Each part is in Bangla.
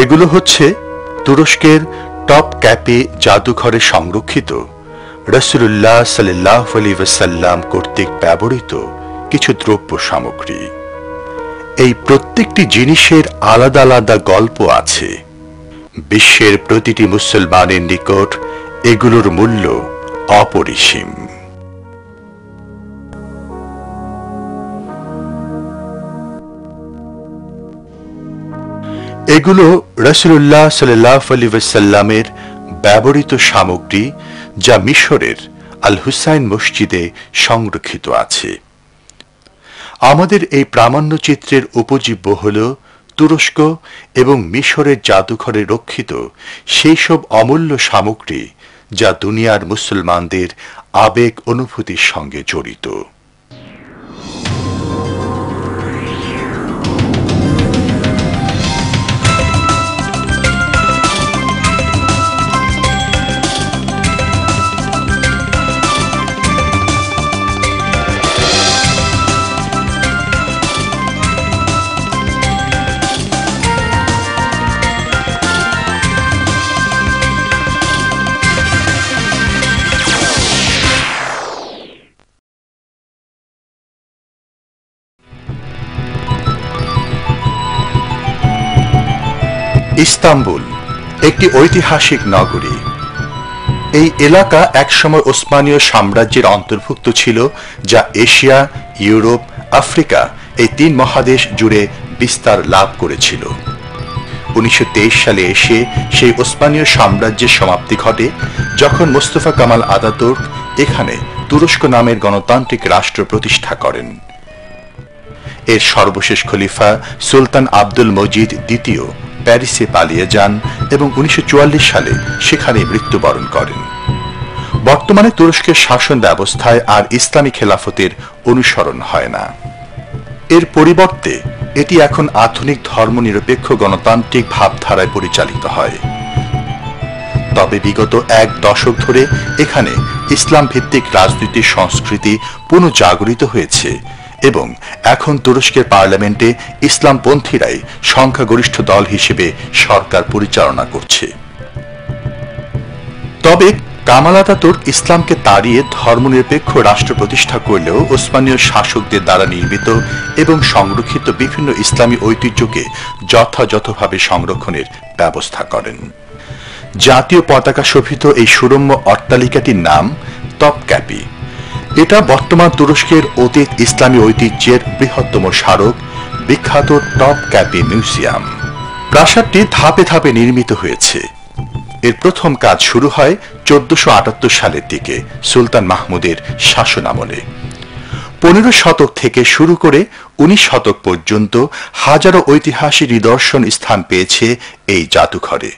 এগুলো হচ্ছে তুরস্কের টপ ক্যাপি জাদুঘরে সংরক্ষিত রাসূলুল্লাহ সাল্লাল্লাহু আলাইহি ওয়াসাল্লাম কর্তৃক ব্যবহৃত কিছু দ্রব্য সামগ্রী। এই প্রত্যেকটি জিনিসের আলাদা আলাদা গল্প আছে। বিশ্বের প্রতিটি মুসলমানের নিকট এগুলোর মূল্য অপরিসীম। এগুলো রাসূলুল্লাহ সাল্লাল্লাহু আলাইহি ওয়াসাল্লামের ব্যবহৃত সামগ্রী, যা মিশরের আল হুসাইন মসজিদে সংরক্ষিত আছে। আমাদের এই প্রামাণ্যচিত্রের উপজীব্য হল তুরস্ক এবং মিশরের জাদুঘরে রক্ষিত সেই সব অমূল্য সামগ্রী যা দুনিয়ার মুসলমানদের আবেগ অনুভূতির সঙ্গে জড়িত। ইস্তাম্বুল একটি ঐতিহাসিক নগরী। এই এলাকা একসময় ওসমানীয় সাম্রাজ্যের অন্তর্ভুক্ত ছিল, যা এশিয়া, ইউরোপ, আফ্রিকা এই তিন মহাদেশ জুড়ে বিস্তার লাভ করেছিল। 1923 সালে এসে সেই ওসমানীয় সাম্রাজ্যের সমাপ্তি ঘটে, যখন মোস্তফা কামাল আতাতুর্ক এখানে তুরস্ক নামের গণতান্ত্রিক রাষ্ট্র প্রতিষ্ঠা করেন। এর সর্বশেষ খলিফা সুলতান আব্দুল মজিদ দ্বিতীয় প্যারিসে পালিয়ে যান এবং 1944 সালে সেখানে মৃত্যুবরণ করেন। বর্তমানে তুরস্কের শাসন ব্যবস্থায় আর ইসলামী খেলাফতের অনুসরণ হয় না। এর পরিবর্তে এটি এখন আধুনিক ধর্মনিরপেক্ষ গণতান্ত্রিক ভাবধারায় পরিচালিত হয়। তবে বিগত এক দশক ধরে এখানে ইসলাম ভিত্তিক রাজনীতির সংস্কৃতি পুনঃজাগরিত হয়েছে এবং এখন তুরস্কের পার্লামেন্টে ইসলামপন্থীরাই সংখ্যাগরিষ্ঠ দল হিসেবে সরকার পরিচালনা করছে। তবে কামাল আতাতুর্ক ইসলামকে তাড়িয়ে ধর্মনিরপেক্ষ রাষ্ট্র প্রতিষ্ঠা করলেও ওসমানীয় শাসকদের দ্বারা নির্মিত এবং সংরক্ষিত বিভিন্ন ইসলামী ঐতিহ্যকে যথাযথভাবে সংরক্ষণের ব্যবস্থা করেন। জাতীয় পতাকা শোভিত এই সুরম্য অট্টালিকাটির নাম টপক্যাপি। এটা বর্তমান তুরস্কের অতীত ইসলামী ঐতিহ্যের বৃহত্তম স্মারক, বিখ্যাত টপক্যাপি মিউজিয়াম। প্রাসাদটি ধাপে ধাপে নির্মিত হয়েছে। এর প্রথম কাজ শুরু হয় 1478 সালের দিকে সুলতান মাহমুদের শাসনামলে। 15 শতক থেকে শুরু করে 19 শতক পর্যন্ত হাজারো ঐতিহাসিক নিদর্শন স্থান পেয়েছে এই জাদুঘরে।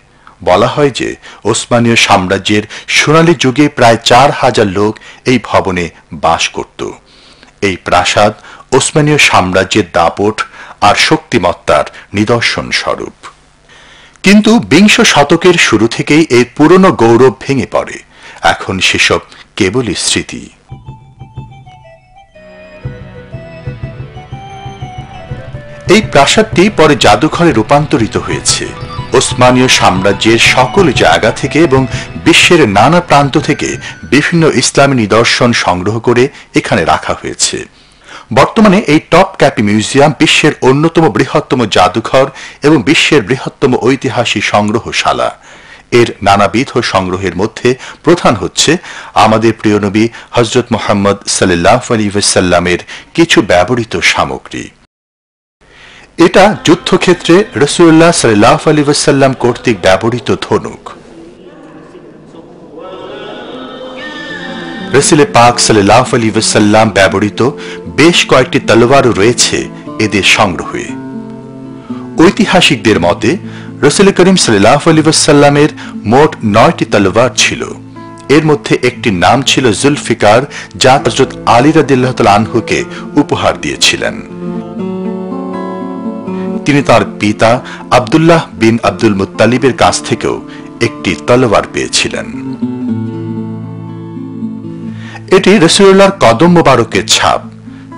বলা হয় যে ওসমানীয় সাম্রাজ্যের সোনালী যুগে প্রায় 4000 লোক এই ভবনে বাস করত। এই প্রাসাদ ওসমানীয় সাম্রাজ্যের দাপট আর শক্তিমত্তার নিদর্শন স্বরূপ। কিন্তু 20 শতকের শুরু থেকেই এর পুরনো গৌরব ভেঙে পড়ে। এখন সেসব কেবলই স্মৃতি। এই প্রাসাদটি পরে জাদুঘরে রূপান্তরিত হয়েছে। ওসমানীয় সাম্রাজ্যের সকল জায়গা থেকে এবং বিশ্বের নানা প্রান্ত থেকে বিভিন্ন ইসলামী নিদর্শন সংগ্রহ করে এখানে রাখা হয়েছে। বর্তমানে এই টপক্যাপি মিউজিয়াম বিশ্বের অন্যতম বৃহত্তম জাদুঘর এবং বিশ্বের বৃহত্তম ঐতিহাসিক সংগ্রহশালা। এর নানাবিধ সংগ্রহের মধ্যে প্রধান হচ্ছে আমাদের প্রিয় নবী হযরত মুহাম্মদ সাল্লাল্লাহু আলাইহি ওয়াসাল্লামের কিছু ব্যবহৃত সামগ্রী। এটা যুদ্ধক্ষেত্রে রাসূলুল্লাহ সাল্লাল্লাহু আলাইহি ওয়াসাল্লাম কর্তৃক ব্যবহৃত ধনুক। রাসূল পাক সাল্লাল্লাহু আলাইহি ওয়াসাল্লাম ব্যবহৃত বেশ কয়েকটি তলোয়ারও রয়েছে এদের সংগ্রহে। ঐতিহাসিকদের মতে রাসূল করিম সাল্লাল্লাহু আলাইহি ওয়াসাল্লামের মোট 9টি তলোয়ার ছিল। এর মধ্যে একটি নাম ছিল জুলফিকার, যা হযরত আলী রাদিয়াল্লাহু তাআলা আনহুকে উপহার দিয়েছিলেন। তিনি তার পিতা আব্দুল্লাহ বিন আব্দুল মুত্তালিবের কাছ থেকেও একটি তলোয়ার পেয়েছিলেন। এটি রাসূলুল্লাহর কদম মোবারকের ছাপ।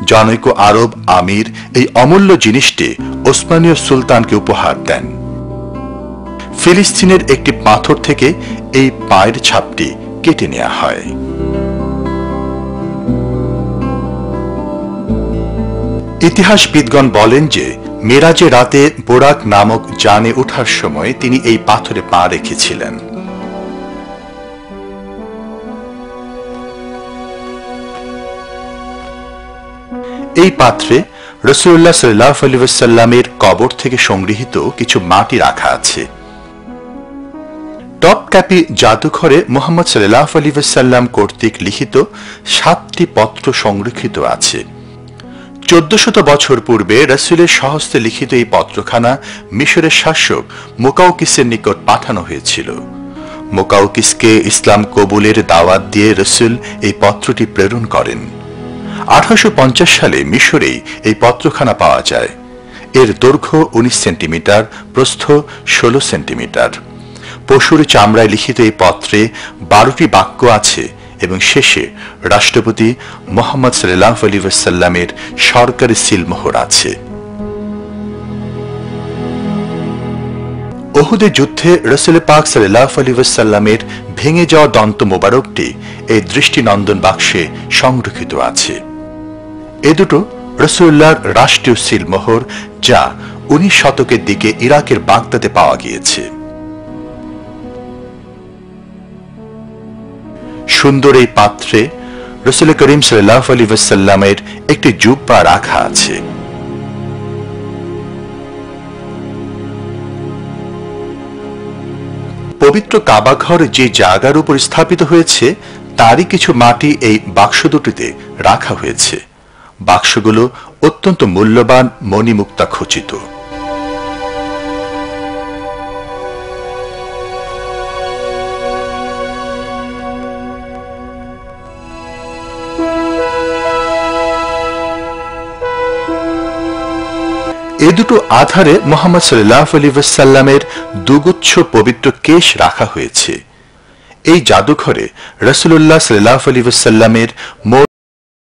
জনৈক আরব আমির এই অমূল্য জিনিসটি ওসমানীয় সুলতানকে উপহার দেন। ফিলিস্তিনের একটি পাথর থেকে এই পায়ের ছাপটি কেটে নেওয়া হয়। ইতিহাসবিদগণ বলেন যে মেরাজে রাতে বোরাক নামক যানে ওঠার সময় তিনি এই পাথরে পা রেখেছিলেন। এই পাত্রে রাসূলুল্লাহ সাল্লাল্লাহু আলাইহি ওয়াসাল্লামের কবর থেকে সংগৃহীত কিছু মাটি রাখা আছে। টপকাপি জাদুঘরে মুহাম্মদ সাল্লাল্লাহু আলাইহি ওয়াসাল্লাম কর্তৃক লিখিত 7টি পত্র সংরক্ষিত আছে। 1400 বছর পূর্বে রাসূলের স্বহস্তে লিখিত এই পত্রখানা মিশরের শাসক মুকাউকিসের নিকট পাঠানো হয়েছিল। মুকাউকিসকে ইসলাম কবুলের দাওয়াত দিয়ে রাসূল এই পত্রটি প্রেরণ করেন। 1850 সালে মিশরেই এই পত্রখানা পাওয়া যায়। এর দৈর্ঘ্য 19 সেন্টিমিটার, প্রস্থ 16 সেন্টিমিটার। পশুর চামড়ায় লিখিত এই পত্রে 12টি বাক্য আছে এবং শেষে রাষ্ট্রপতি মুহাম্মদ সাল্লাল্লাহু আলাইহি ওয়াসাল্লামের সরকারি সিলমোহর আছে। উহুদের যুদ্ধে রাসূল পাক সাল্লাল্লাহু আলাইহি ওয়াসাল্লামের ভেঙে যাওয়া দন্ত মোবারকটি এই দৃষ্টিনন্দন বাক্সে সংরক্ষিত আছে। এ দুটো রাসূলুল্লাহর রাষ্ট্রীয় সিলমোহর, যা 19 শতকের দিকে ইরাকের বাগদাদে পাওয়া গিয়েছে। সুন্দর এই পাত্রে রাসূল করিম সাল্লাল্লাহু আলাইহি ওয়াসাল্লামের একটি জুব্বা রাখা আছে। পবিত্র কাবা ঘর যে জায়গার উপর স্থাপিত হয়েছে তারই কিছু মাটি এই বাক্স দুটিতে রাখা হয়েছে। বাক্সগুলো অত্যন্ত মূল্যবান মণিমুক্তা খচিত। এই দুটো আধারে মুহাম্মদ সাল্লাল্লাহু আলাইহি ওয়াসাল্লামের দুগুচ্ছ পবিত্র কেশ রাখা হয়েছে। এই জাদুঘরে রাসূলুল্লাহ সাল্লাল্লাহু আলাইহি ওয়াসাল্লামের